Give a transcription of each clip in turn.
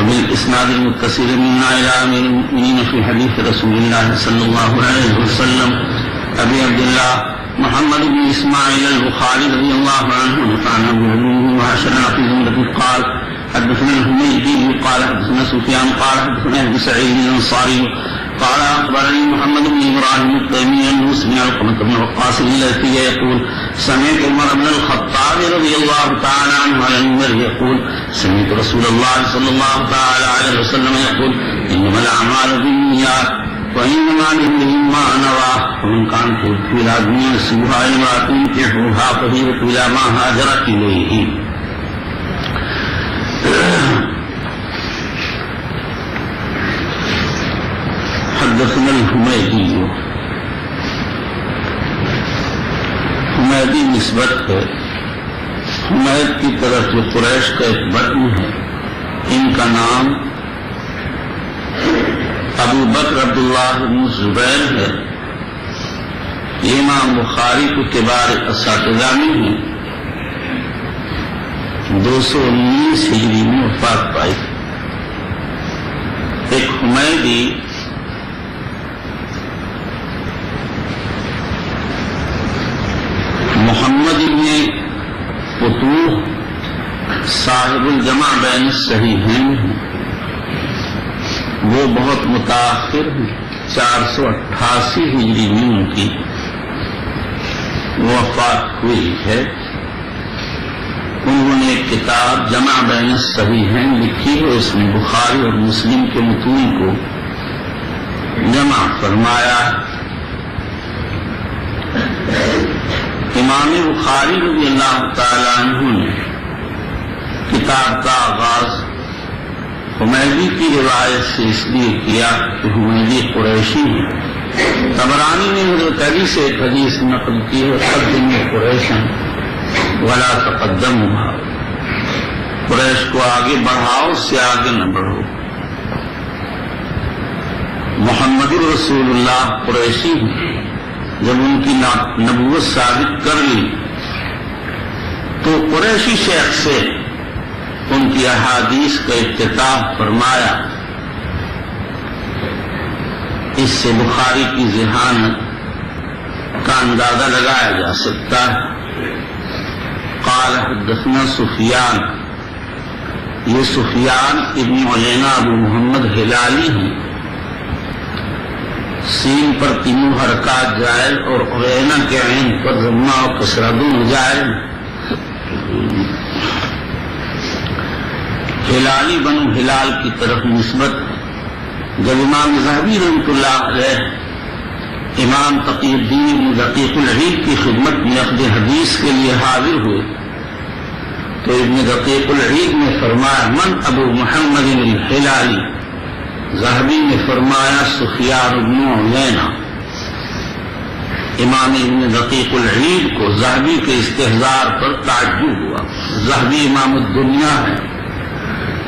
وبالإسناد المتصل منا إلى أمير المؤمنين في حديث رسول الله صلى الله عليه وسلم أبي عبد الله محمد بن إسماعيل البخاري رضي الله عنه ونفعنا بعلومه وحشرنا في زمرته قال حدثنا الحميدي قال حدثنا سفيان قال حدثنا ابن سعيد الأنصاري قال أخبرني محمد بن إبراهيم التيمي أنه سمع علقمة بن وقاص الليثي يقول سمعت عمر بن الخطاب رضي الله تعالى عنه على المنبر يقول سمعت رسول الله صلى الله تعالى عليه وسلم يقول إنما الأعمال بالنيات وإنما لامرئ ما نوى ومن كانت هجرته إلى دنيا يصيبها امرأة ينكحها فهجرته إلى ما هاجر إليه. حدثنا الحمیدی. حمیدی نسبت ہے حمید کی طرف جو قریش کا ایک بدن ہے. ان کا نام ابو بکر عبداللہ بن زبیر ہے. یہ امام بخاری کو کبار اساتذہ میں ہیں. 219 ہجری میں وفات پائی. ایک حمیدی محمد بن فتوح صاحب الجمع بین الصحیحین ہیں. وہ بہت متاخر ہیں. 488 ہجری میں ان کی وفات ہوئی ہے. انہوں نے ایک کتاب جمع بین الصحیحین لکھی ہے. اس میں بخاری اور مسلم کے متون کو جمع فرمایا. امام بخاری رضی اللہ تعالیٰ عنہ نے کتاب کا آغاز حمیدی کی روایت سے اس لیے کیا کہ حمیدی قریشی ہے. طبرانی نے حضرت علی سے ایک حدیث نقل کی ہے قدموا قریشا ولا تقدموا. قریش کو آگے بڑھاؤ اس سے آگے نہ بڑھو. محمد رسول اللہ قریشی ہیں. جب ان کی نبوت ثابت کر لی تو قریشی شیخ سے ان کی احادیث کا اکتتاب فرمایا. اس سے بخاری کی ذہانت کا اندازہ لگایا جا سکتا ہے. قال حدثنا سفیان. یہ سفیان ابن عیینہ ابو محمد ہلالی ہیں. سین پر تینوں حرکات جائز اور عیینہ کے عین پر ضمہ اور کسرہ دونوں جائز. ہلالی بنو ہلال کی طرف نسبت. جب امام ذہبی رحمۃ اللہ علیہ امام تقی الدین دقیق العید کی خدمت میں عقد حدیث کے لیے حاضر ہوئے تو ابن دقیق العید نے فرمایا من ابو محمد الہلالی. ذہبی نے فرمایا سفیان بن عیینہ. امام ابن دقیق العید کو ذہبی کے استحضار پر تعجب ہوا. ذہبی امام الدنیا ہے.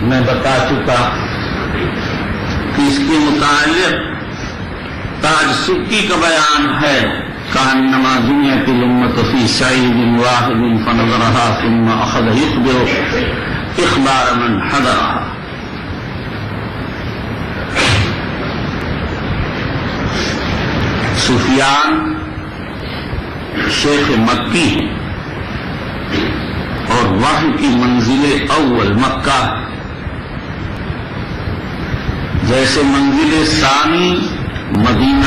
میں بتا چکا کہ اس کے متعلق تاج سکی کا بیان ہے. کانما دنیات الامت فی سعید واحد فنظرها ثم اخذ يخبر اخبار من حضرها. سفیان شیخ مکی اور وحی کی منزل اول مکہ جیسے منزل ثانی مدینہ